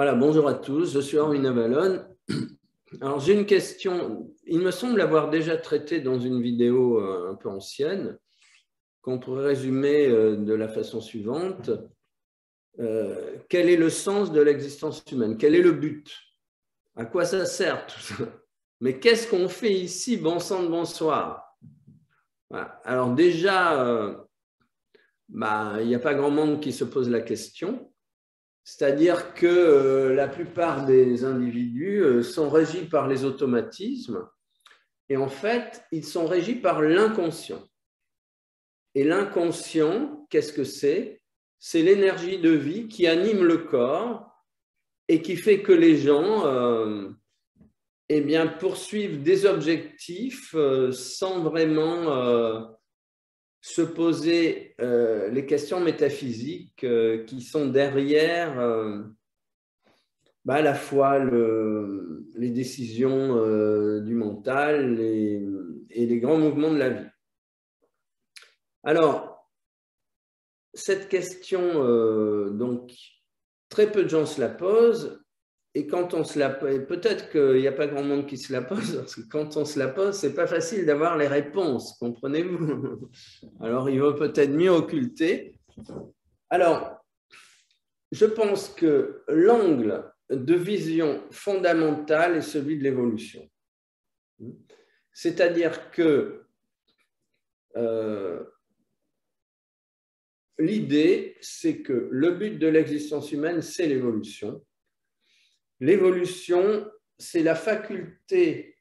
Voilà, bonjour à tous, je suis Henri Navalone. Alors j'ai une question, il me semble l'avoir déjà traité dans une vidéo un peu ancienne, qu'on pourrait résumer de la façon suivante. Quel est le sens de l'existence humaine? Quel est le but? À quoi ça sert tout ça? Mais qu'est-ce qu'on fait ici, bon sang de bonsoir? Voilà. Alors déjà, il n'y a pas grand monde qui se pose la question. C'est-à-dire que la plupart des individus sont régis par les automatismes et en fait, ils sont régis par l'inconscient. Et l'inconscient, qu'est-ce que c'est? C'est l'énergie de vie qui anime le corps et qui fait que les gens poursuivent des objectifs sans vraiment se poser les questions métaphysiques qui sont derrière à la fois les décisions du mental et les grands mouvements de la vie. Alors, cette question, donc, très peu de gens se la posent, et quand on se la pose, peut-être qu'il n'y a pas grand monde qui se la pose, parce que quand on se la pose, ce n'est pas facile d'avoir les réponses, comprenez-vous? Alors, il vaut peut-être mieux occulter. Alors, je pense que l'angle de vision fondamentale est celui de l'évolution. C'est-à-dire que l'idée, c'est que le but de l'existence humaine, c'est l'évolution. L'évolution, c'est la faculté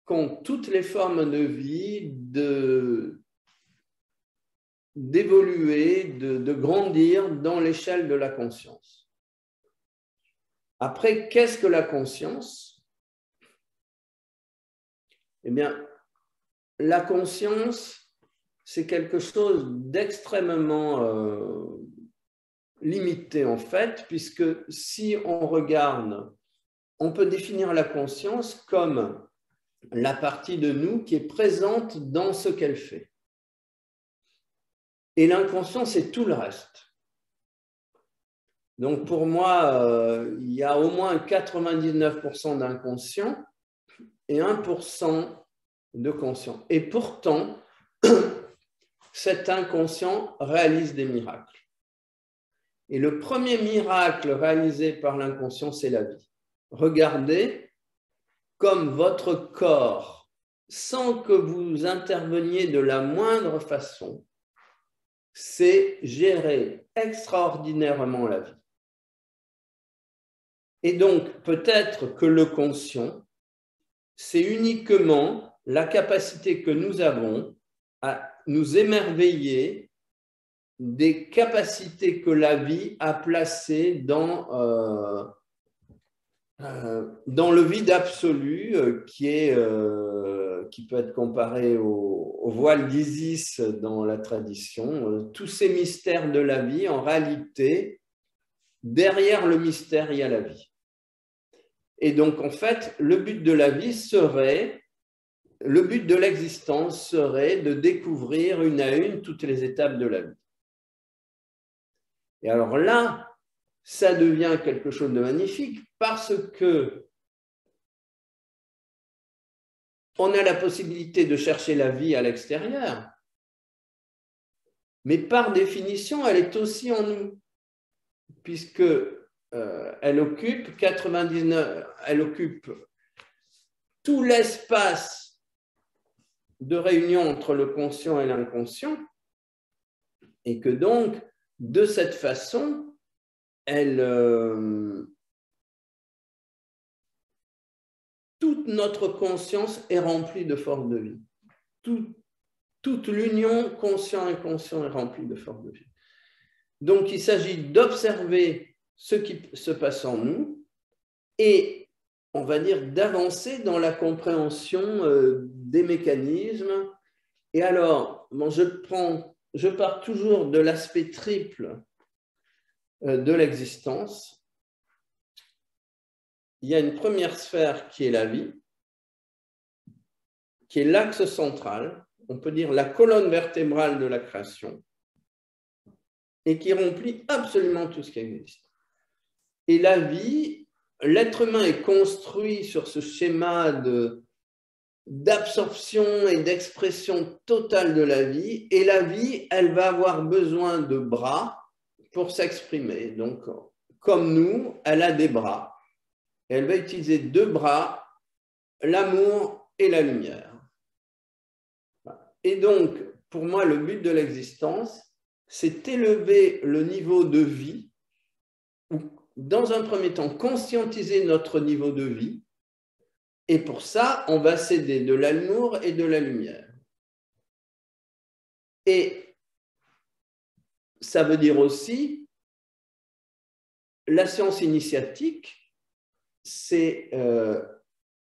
qu'ont toutes les formes de vie d'évoluer, de grandir dans l'échelle de la conscience. Après, qu'est-ce que la conscience? Eh bien, la conscience, c'est quelque chose d'extrêmement limité en fait, puisque si on regarde, on peut définir la conscience comme la partie de nous qui est présente dans ce qu'elle fait. Et l'inconscient, c'est tout le reste. Donc pour moi, il y a au moins 99% d'inconscient et 1% de conscient. Et pourtant, cet inconscient réalise des miracles. Et le premier miracle réalisé par l'inconscient, c'est la vie. Regardez comme votre corps, sans que vous interveniez de la moindre façon, sait gérer extraordinairement la vie. Et donc, peut-être que le conscient, c'est uniquement la capacité que nous avons à nous émerveiller des capacités que la vie a placées dans le vide absolu qui peut être comparé au voile d'Isis dans la tradition. Tous ces mystères de la vie, en réalité, derrière le mystère, il y a la vie. Et donc, en fait, le but de la vie serait, le but de l'existence serait de découvrir une à une toutes les étapes de la vie. Et alors là, ça devient quelque chose de magnifique parce que on a la possibilité de chercher la vie à l'extérieur, mais par définition, elle est aussi en nous, puisque elle occupe 99, elle occupe tout l'espace de réunion entre le conscient et l'inconscient, et que donc, de cette façon, toute notre conscience est remplie de force de vie. Toute l'union conscient-inconscient est remplie de force de vie. Donc, il s'agit d'observer ce qui se passe en nous et, on va dire, d'avancer dans la compréhension des mécanismes. Et alors, je pars toujours de l'aspect triple de l'existence. Il y a une première sphère qui est la vie, qui est l'axe central, on peut dire la colonne vertébrale de la création, et qui remplit absolument tout ce qui existe. Et la vie, l'être humain est construit sur ce schéma d'absorption et d'expression totale de la vie. Et la vie, elle va avoir besoin de bras pour s'exprimer. Donc, comme nous, elle a des bras. Et elle va utiliser deux bras, l'amour et la lumière. Et donc, pour moi, le but de l'existence, c'est élever le niveau de vie, ou dans un premier temps, conscientiser notre niveau de vie. Et pour ça, on va s'aider de l'amour et de la lumière. Et ça veut dire aussi, la science initiatique, c'est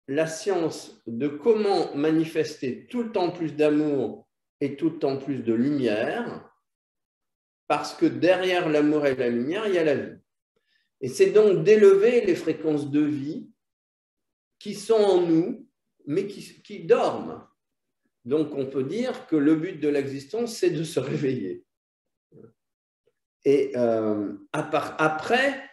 la science de comment manifester tout le temps plus d'amour et tout le temps plus de lumière, parce que derrière l'amour et la lumière, il y a la vie. Et c'est donc d'élever les fréquences de vie qui sont en nous, mais qui dorment. Donc, on peut dire que le but de l'existence, c'est de se réveiller. Et après,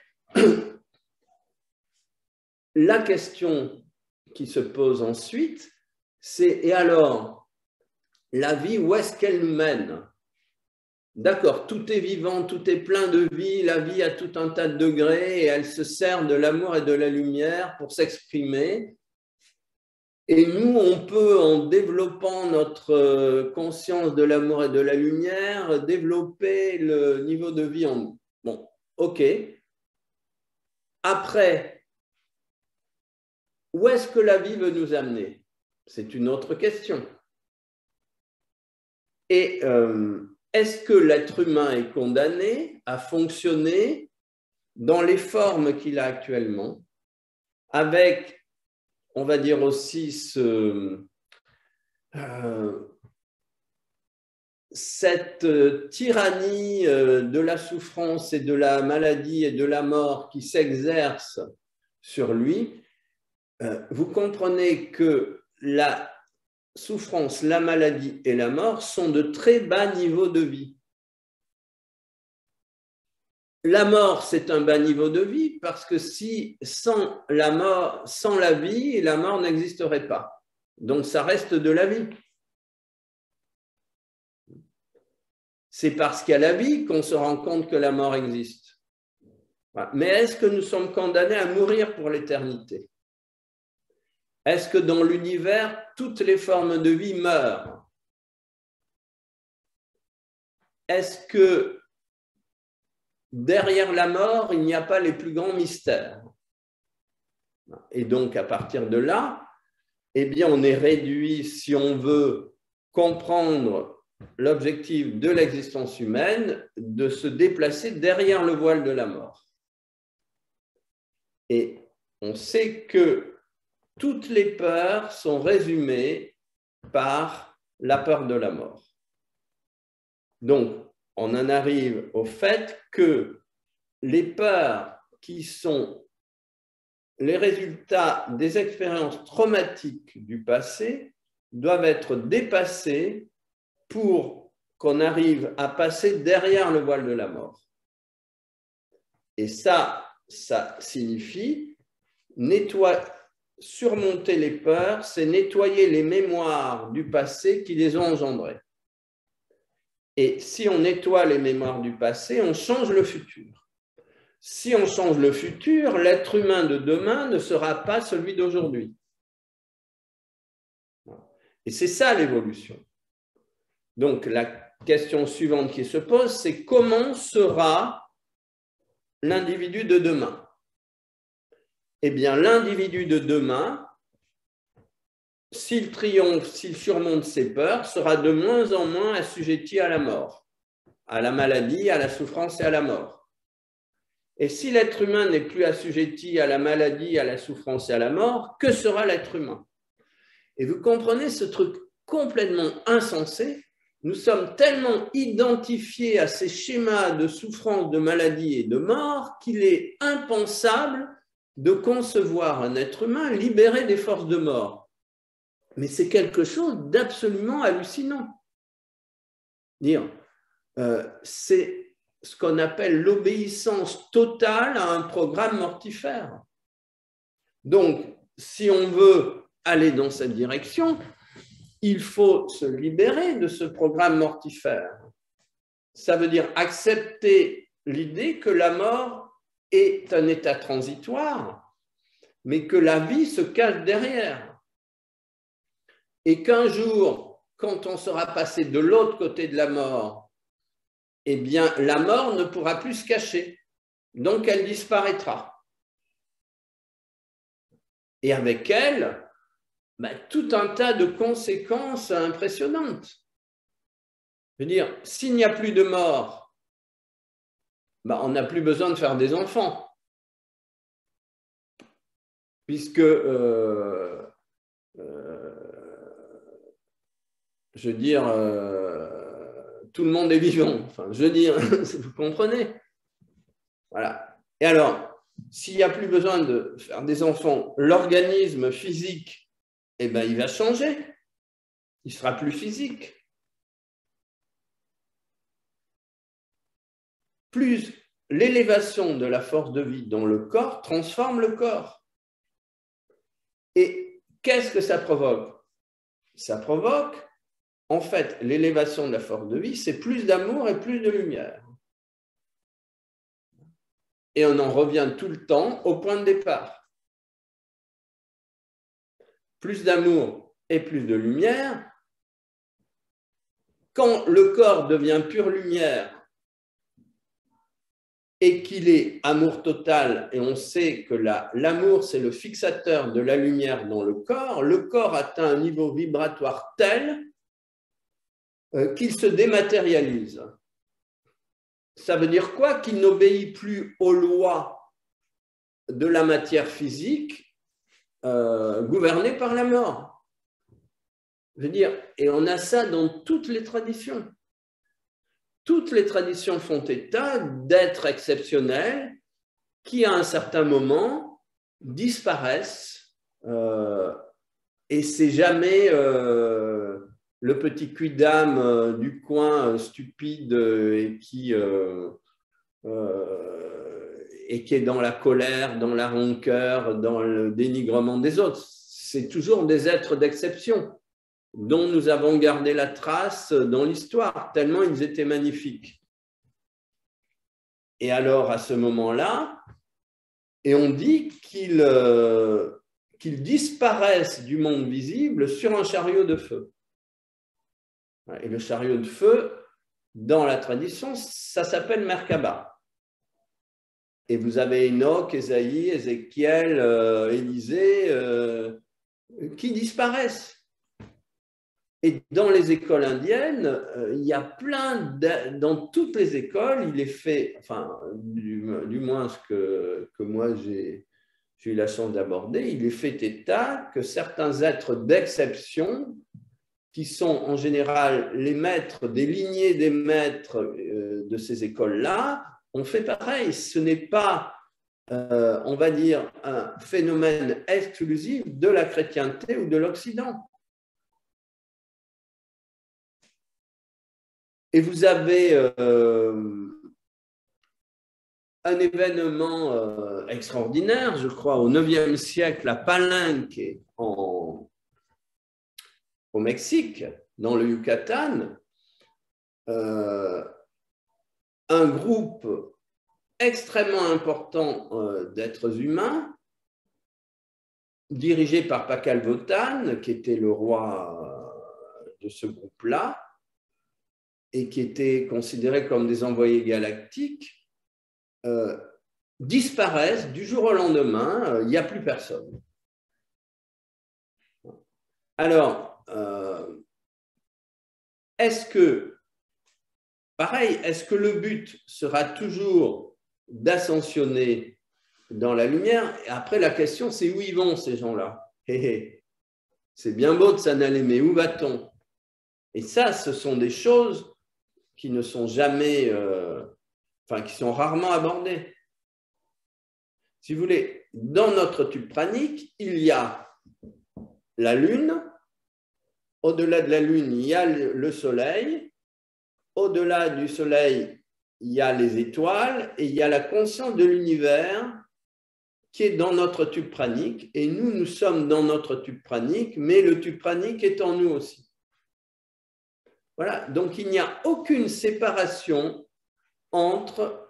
la question qui se pose ensuite, c'est, et alors, la vie, où est-ce qu'elle nous mène? D'accord, tout est vivant, tout est plein de vie, la vie a tout un tas de degrés et elle se sert de l'amour et de la lumière pour s'exprimer. Et nous, on peut, en développant notre conscience de l'amour et de la lumière, développer le niveau de vie en nous. Bon, ok. Après, où est-ce que la vie veut nous amener? C'est une autre question. Et est-ce que l'être humain est condamné à fonctionner dans les formes qu'il a actuellement, avec, on va dire aussi, cette tyrannie de la souffrance et de la maladie et de la mort qui s'exerce sur lui? Vous comprenez que la souffrance, la maladie et la mort sont de très bas niveaux de vie. La mort, c'est un bas niveau de vie parce que si sans la vie, la mort n'existerait pas. Donc, ça reste de la vie. C'est parce qu'il y a la vie qu'on se rend compte que la mort existe. Mais est-ce que nous sommes condamnés à mourir pour l'éternité? Est-ce que dans l'univers, toutes les formes de vie meurent? Est-ce que derrière la mort, il n'y a pas les plus grands mystères? Et donc, à partir de là, eh bien, on est réduit, si on veut comprendre l'objectif de l'existence humaine, de se déplacer derrière le voile de la mort. Et on sait que toutes les peurs sont résumées par la peur de la mort. Donc, on en arrive au fait que les peurs qui sont les résultats des expériences traumatiques du passé doivent être dépassées pour qu'on arrive à passer derrière le voile de la mort. Et ça signifie surmonter les peurs, c'est nettoyer les mémoires du passé qui les ont engendrées. Et si on nettoie les mémoires du passé, on change le futur. Si on change le futur, l'être humain de demain ne sera pas celui d'aujourd'hui. Et c'est ça l'évolution. Donc la question suivante qui se pose, c'est comment sera l'individu de demain? Eh bien, l'individu de demain, s'il triomphe, s'il surmonte ses peurs, sera de moins en moins assujetti à la mort, à la maladie, à la souffrance et à la mort. Et si l'être humain n'est plus assujetti à la maladie, à la souffrance et à la mort, que sera l'être humain? Et vous comprenez ce truc complètement insensé? Nous sommes tellement identifiés à ces schémas de souffrance, de maladie et de mort qu'il est impensable de concevoir un être humain libéré des forces de mort. Mais c'est quelque chose d'absolument hallucinant. C'est ce qu'on appelle l'obéissance totale à un programme mortifère. Donc, si on veut aller dans cette direction, il faut se libérer de ce programme mortifère. Ça veut dire accepter l'idée que la mort est un état transitoire, mais que la vie se cache derrière. Et qu'un jour, quand on sera passé de l'autre côté de la mort, eh bien, la mort ne pourra plus se cacher. Donc, elle disparaîtra. Et avec elle, tout un tas de conséquences impressionnantes. Je veux dire, s'il n'y a plus de mort, on n'a plus besoin de faire des enfants. Puisque, je veux dire, tout le monde est vivant. Enfin, je veux dire, vous comprenez? Voilà. Et alors, s'il n'y a plus besoin de faire des enfants, l'organisme physique, eh ben, il va changer. Il sera plus physique. Plus l'élévation de la force de vie dans le corps transforme le corps. Et qu'est-ce que ça provoque? Ça provoque, en fait, l'élévation de la force de vie, c'est plus d'amour et plus de lumière. Et on en revient tout le temps au point de départ. Plus d'amour et plus de lumière. Quand le corps devient pure lumière et qu'il est amour total, et on sait que l'amour, c'est le fixateur de la lumière dans le corps atteint un niveau vibratoire tel qu'il se dématérialise. Ça veut dire quoi? Qu'il n'obéit plus aux lois de la matière physique gouvernée par la mort. Je veux dire, et on a ça dans toutes les traditions. Toutes les traditions font état d'êtres exceptionnels qui, à un certain moment, disparaissent. Et c'est jamais le petit cuidam du coin stupide et qui est dans la colère, dans la rancœur, dans le dénigrement des autres. C'est toujours des êtres d'exception dont nous avons gardé la trace dans l'histoire, tellement ils étaient magnifiques. Et alors, à ce moment-là, et on dit qu'ils disparaissent du monde visible sur un chariot de feu. Et le chariot de feu, dans la tradition, ça s'appelle Merkaba. Et vous avez Enoch, Ésaïe, Ézéchiel, Élisée, qui disparaissent. Et dans les écoles indiennes, il y a plein dans toutes les écoles, il est fait, enfin, du moins ce que moi j'ai eu la chance d'aborder, il est fait état que certains êtres d'exception, qui sont en général les maîtres des lignées des maîtres de ces écoles-là, ont fait pareil. Ce n'est pas, on va dire, un phénomène exclusif de la chrétienté ou de l'Occident. Et vous avez un événement extraordinaire, je crois, au IXe siècle, à Palenque, au Mexique, dans le Yucatan, un groupe extrêmement important d'êtres humains, dirigé par Pakal Votan, qui était le roi de ce groupe-là, et qui étaient considérés comme des envoyés galactiques, disparaissent du jour au lendemain, il n'y a plus personne. Alors, est-ce que le but sera toujours d'ascensionner dans la lumière? Et après, la question, c'est où ils vont, ces gens-là? C'est bien beau de s'en aller, mais où va-t-on? Et ça, ce sont des choses qui ne sont jamais, qui sont rarement abordées. Si vous voulez, dans notre tube pranique, il y a la Lune. Au-delà de la Lune, il y a le Soleil. Au-delà du Soleil, il y a les étoiles et il y a la conscience de l'univers qui est dans notre tube pranique. Et nous, nous sommes dans notre tube pranique, mais le tube pranique est en nous aussi. Voilà, donc il n'y a aucune séparation entre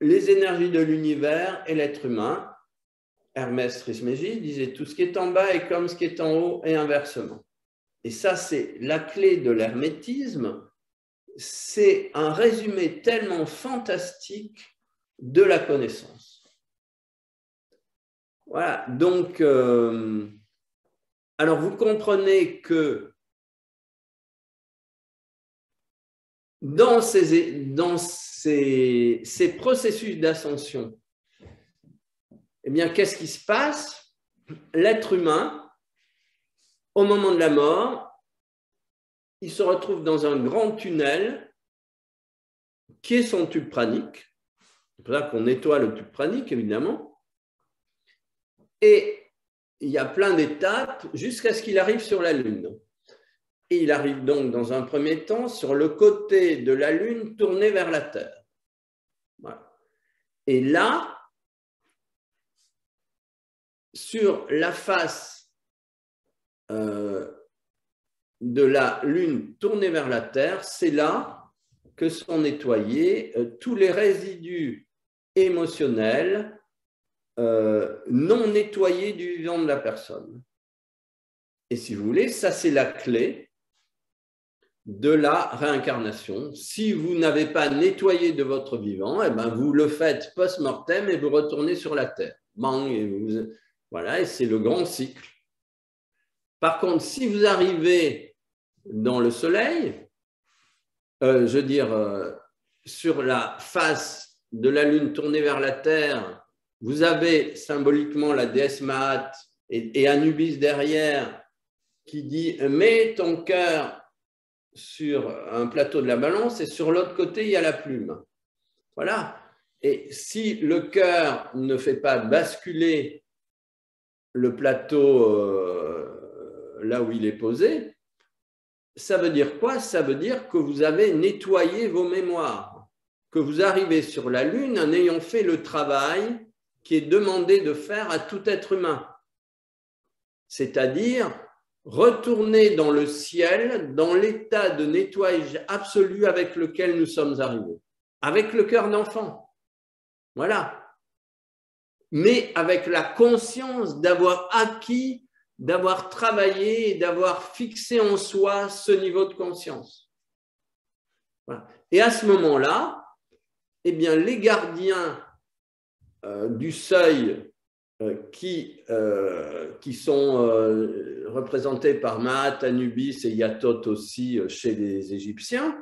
les énergies de l'univers et l'être humain. Hermès Trismégisте disait tout ce qui est en bas est comme ce qui est en haut et inversement. Et ça, c'est la clé de l'hermétisme. C'est un résumé tellement fantastique de la connaissance. Voilà, donc, alors vous comprenez que dans ces processus d'ascension, eh bien, qu'est-ce qui se passe? L'être humain, au moment de la mort, il se retrouve dans un grand tunnel qui est son tube pranique. C'est pour ça qu'on nettoie le tube pranique, évidemment. Et il y a plein d'étapes jusqu'à ce qu'il arrive sur la Lune. Et il arrive donc dans un premier temps sur le côté de la Lune tourné vers la Terre. Voilà. Et là, sur la face de la Lune tournée vers la Terre, c'est là que sont nettoyés tous les résidus émotionnels non nettoyés du vivant de la personne. Et si vous voulez, ça c'est la clé de la réincarnation. Si vous n'avez pas nettoyé de votre vivant, eh ben vous le faites post-mortem et vous retournez sur la Terre. Bang, et voilà, et c'est le grand cycle. Par contre, si vous arrivez dans le soleil, je veux dire, sur la face de la Lune tournée vers la Terre, vous avez symboliquement la déesse Maat et Anubis derrière qui dit « mets ton cœur sur un plateau de la balance et sur l'autre côté, il y a la plume. » Voilà. Et si le cœur ne fait pas basculer le plateau là où il est posé, ça veut dire quoi? Ça veut dire que vous avez nettoyé vos mémoires, que vous arrivez sur la Lune en ayant fait le travail qui est demandé de faire à tout être humain. C'est-à-dire retourner dans le ciel, dans l'état de nettoyage absolu avec lequel nous sommes arrivés, avec le cœur d'enfant. Voilà. Mais avec la conscience d'avoir acquis, d'avoir travaillé et d'avoir fixé en soi ce niveau de conscience. Voilà. Et à ce moment-là, eh bien, les gardiens du seuil qui sont représentés par Maat, Anubis et Yatot aussi chez les Égyptiens,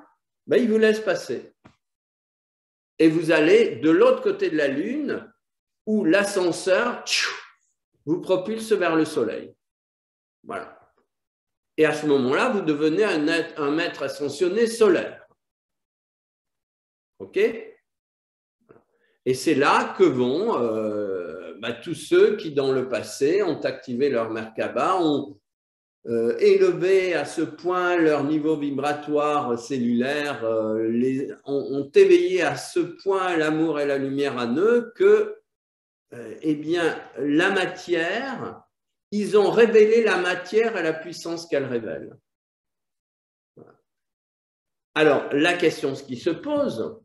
ben, ils vous laissent passer. Et vous allez de l'autre côté de la Lune où l'ascenseur vous propulse vers le Soleil. Voilà. Et à ce moment-là, vous devenez un maître ascensionné solaire. OK? Et c'est là que vont tous ceux qui, dans le passé, ont activé leur Merkaba, ont élevé à ce point leur niveau vibratoire cellulaire, ont éveillé à ce point l'amour et la lumière en eux que, eh bien, la matière, ils ont révélé la matière à la puissance qu'elle révèle. Alors, la question qui se pose,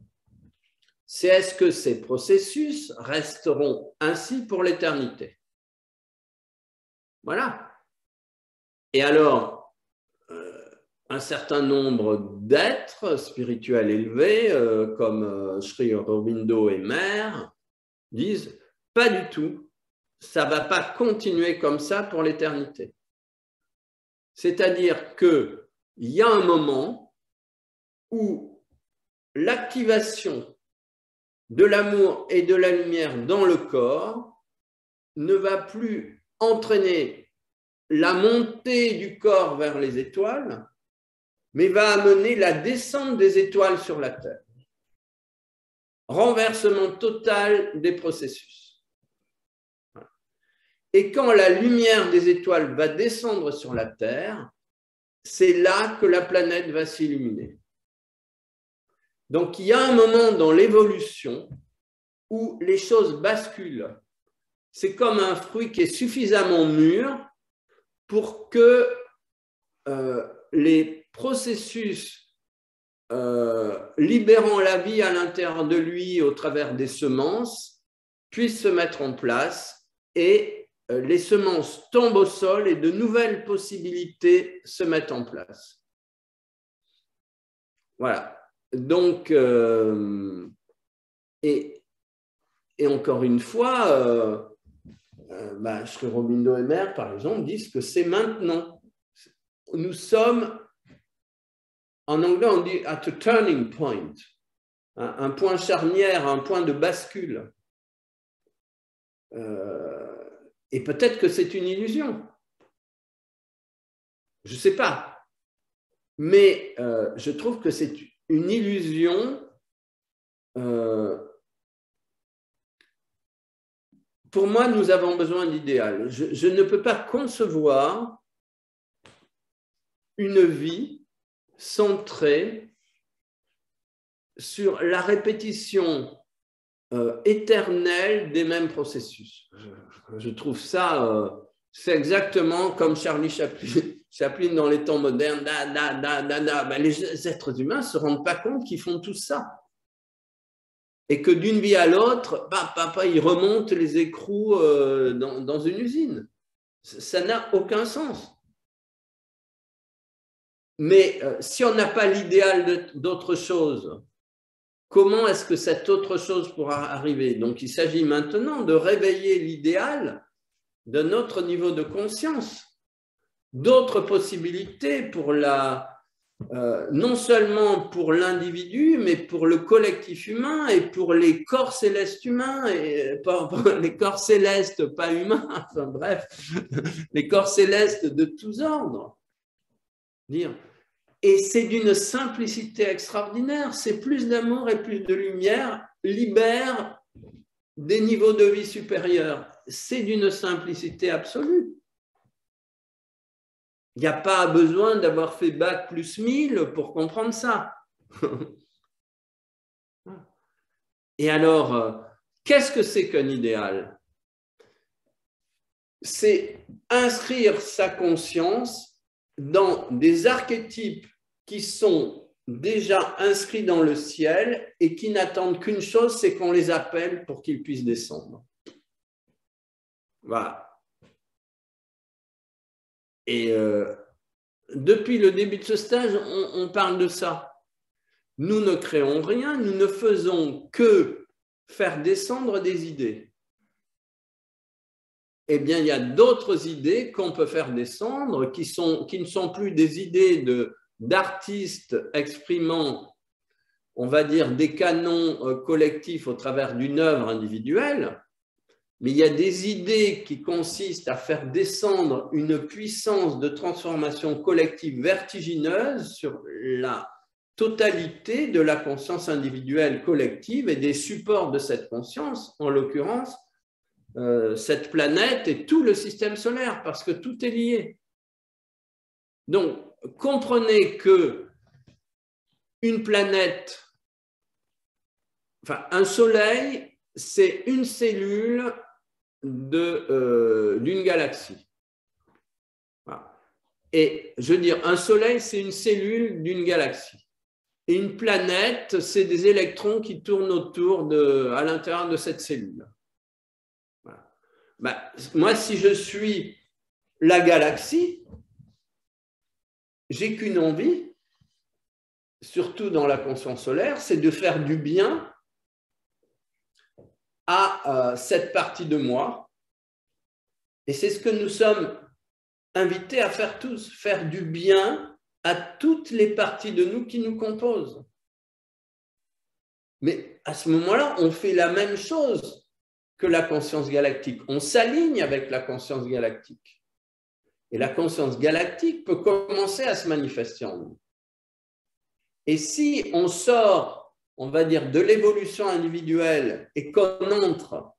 c'est est-ce que ces processus resteront ainsi pour l'éternité? Voilà. Et alors, un certain nombre d'êtres spirituels élevés, comme Sri Aurobindo et Mère, disent pas du tout, ça ne va pas continuer comme ça pour l'éternité. C'est-à-dire qu'il y a un moment où l'activation de l'amour et de la lumière dans le corps ne va plus entraîner la montée du corps vers les étoiles, mais va amener la descente des étoiles sur la Terre. Renversement total des processus. Et quand la lumière des étoiles va descendre sur la Terre, c'est là que la planète va s'illuminer. Donc, il y a un moment dans l'évolution où les choses basculent. C'est comme un fruit qui est suffisamment mûr pour que les processus libérant la vie à l'intérieur de lui au travers des semences puissent se mettre en place et les semences tombent au sol et de nouvelles possibilités se mettent en place. Voilà. Donc, et encore une fois, Sri Aurobindo et Mer, par exemple, disent que c'est maintenant. Nous sommes, en anglais, on dit at a turning point, un point charnière, un point de bascule. Et peut-être que c'est une illusion. Je ne sais pas. Mais je trouve que c'est une illusion pour moi, nous avons besoin d'idéal. Je ne peux pas concevoir une vie centrée sur la répétition éternelle des mêmes processus. Je trouve ça, c'est exactement comme Charlie Chaplin dans les temps modernes. Les êtres humains ne se rendent pas compte qu'ils font tout ça. Et que d'une vie à l'autre, ils remontent les écrous dans une usine. Ça n'a aucun sens. Mais si on n'a pas l'idéal d'autre chose, comment est-ce que cette autre chose pourra arriver? Donc, il s'agit maintenant de réveiller l'idéal de notre niveau de conscience, d'autres possibilités pour non seulement pour l'individu, mais pour le collectif humain et pour les corps célestes humains, et pour les corps célestes pas humains, enfin bref, les corps célestes de tous ordres. Et c'est d'une simplicité extraordinaire, c'est plus d'amour et plus de lumière, libère des niveaux de vie supérieurs. C'est d'une simplicité absolue. Il n'y a pas besoin d'avoir fait bac plus 1000 pour comprendre ça. Et alors, qu'est-ce que c'est qu'un idéal? C'est inscrire sa conscience dans des archétypes qui sont déjà inscrits dans le ciel et qui n'attendent qu'une chose, c'est qu'on les appelle pour qu'ils puissent descendre. Voilà. Et depuis le début de ce stage, on parle de ça. Nous ne créons rien, nous ne faisons que faire descendre des idées. Eh bien, il y a d'autres idées qu'on peut faire descendre qui ne sont plus des idées d'artistes exprimant, on va dire, des canons collectifs au travers d'une œuvre individuelle, mais il y a des idées qui consistent à faire descendre une puissance de transformation collective vertigineuse sur la totalité de la conscience individuelle collective et des supports de cette conscience, en l'occurrence, cette planète et tout le système solaire, parce que tout est lié. Donc, comprenez que une planète, enfin un soleil, c'est une cellule d'une galaxie. Voilà. Et je veux dire, un soleil, c'est une cellule d'une galaxie. Et une planète, c'est des électrons qui tournent autour à l'intérieur de cette cellule. Voilà. Moi, si je suis la galaxie, j'ai qu'une envie, surtout dans la conscience solaire, c'est de faire du bien à cette partie de moi. Et c'est ce que nous sommes invités à faire tous, faire du bien à toutes les parties de nous qui nous composent. Mais à ce moment-là, on fait la même chose que la conscience galactique. On s'aligne avec la conscience galactique. Et la conscience galactique peut commencer à se manifester en nous. Et si on sort, on va dire, de l'évolution individuelle et qu'on entre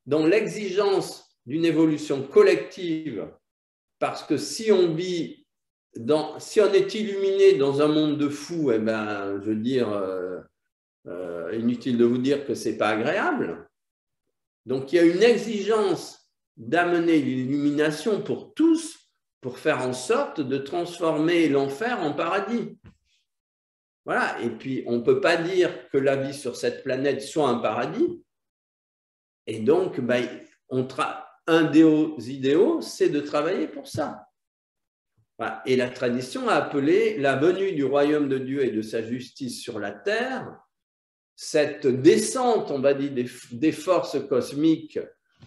dans l'exigence d'une évolution collective, parce que si on vit, si on est illuminé dans un monde de fous, eh ben, je veux dire, inutile de vous dire que ce n'est pas agréable. Donc, il y a une exigence d'amener l'illumination pour tous, pour faire en sorte de transformer l'enfer en paradis. Voilà, et puis on ne peut pas dire que la vie sur cette planète soit un paradis. Et donc, un des idéaux, c'est de travailler pour ça. Voilà. Et la tradition a appelé la venue du royaume de Dieu et de sa justice sur la terre, cette descente, on va dire, des forces cosmiques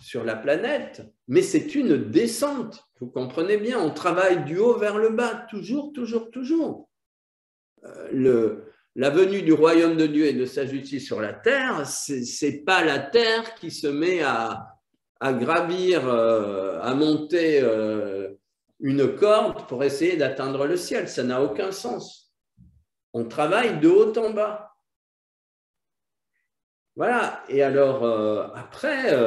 sur la planète, mais c'est une descente. Vous comprenez bien, on travaille du haut vers le bas, toujours, toujours, toujours. La venue du royaume de Dieu et de sa justice sur la terre, ce n'est pas la terre qui se met à gravir, à monter une corde pour essayer d'atteindre le ciel. Ça n'a aucun sens. On travaille de haut en bas. Voilà. Et alors, après,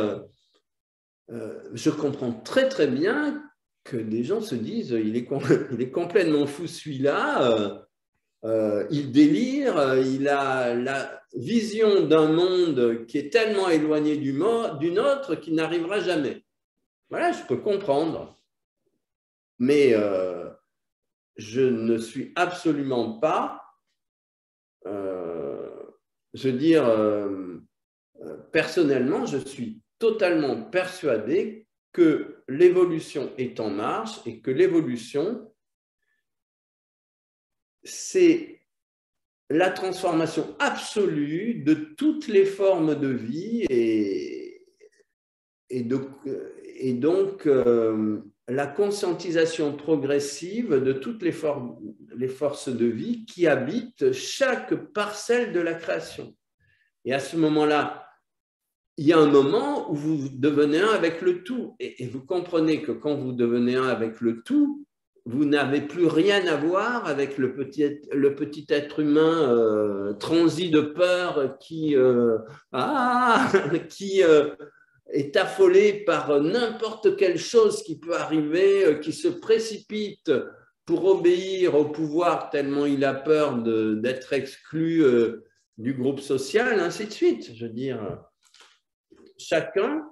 je comprends très, très bien que des gens se disent il est complètement fou celui-là. Il délire, il a la vision d'un monde qui est tellement éloigné du nôtre qu'il n'arrivera jamais. Voilà, je peux comprendre. Mais je ne suis absolument pas, je veux dire, personnellement, je suis totalement persuadé que l'évolution est en marche et que l'évolution, c'est la transformation absolue de toutes les formes de vie et donc la conscientisation progressive de toutes les forces de vie qui habitent chaque parcelle de la création. Et à ce moment-là, il y a un moment où vous devenez un avec le tout. Et vous comprenez que quand vous devenez un avec le tout, vous n'avez plus rien à voir avec le petit être humain transi de peur qui est affolé par n'importe quelle chose qui peut arriver, qui se précipite pour obéir au pouvoir tellement il a peur d'être exclu du groupe social, ainsi de suite. Je veux dire, chacun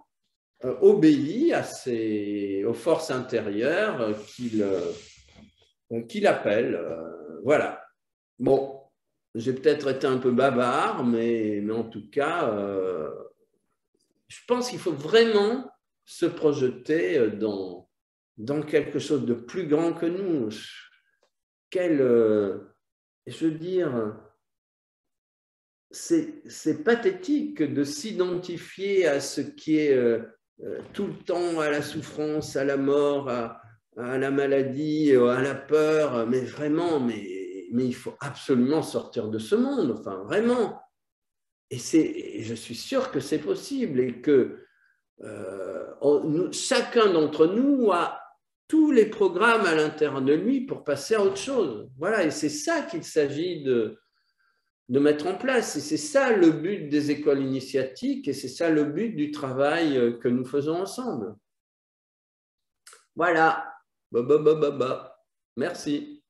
obéit aux forces intérieures qu'il appelle. Voilà. Bon, j'ai peut-être été un peu bavard, mais en tout cas, je pense qu'il faut vraiment se projeter dans quelque chose de plus grand que nous. Je veux dire, c'est pathétique de s'identifier à ce qui est tout le temps à la souffrance, à la mort, à la maladie, à la peur, mais vraiment, mais il faut absolument sortir de ce monde, enfin vraiment. Et je suis sûr que c'est possible et que chacun d'entre nous a tous les programmes à l'intérieur de lui pour passer à autre chose. Voilà, et c'est ça qu'il s'agit de mettre en place. Et c'est ça le but des écoles initiatiques et c'est ça le but du travail que nous faisons ensemble. Voilà. Merci.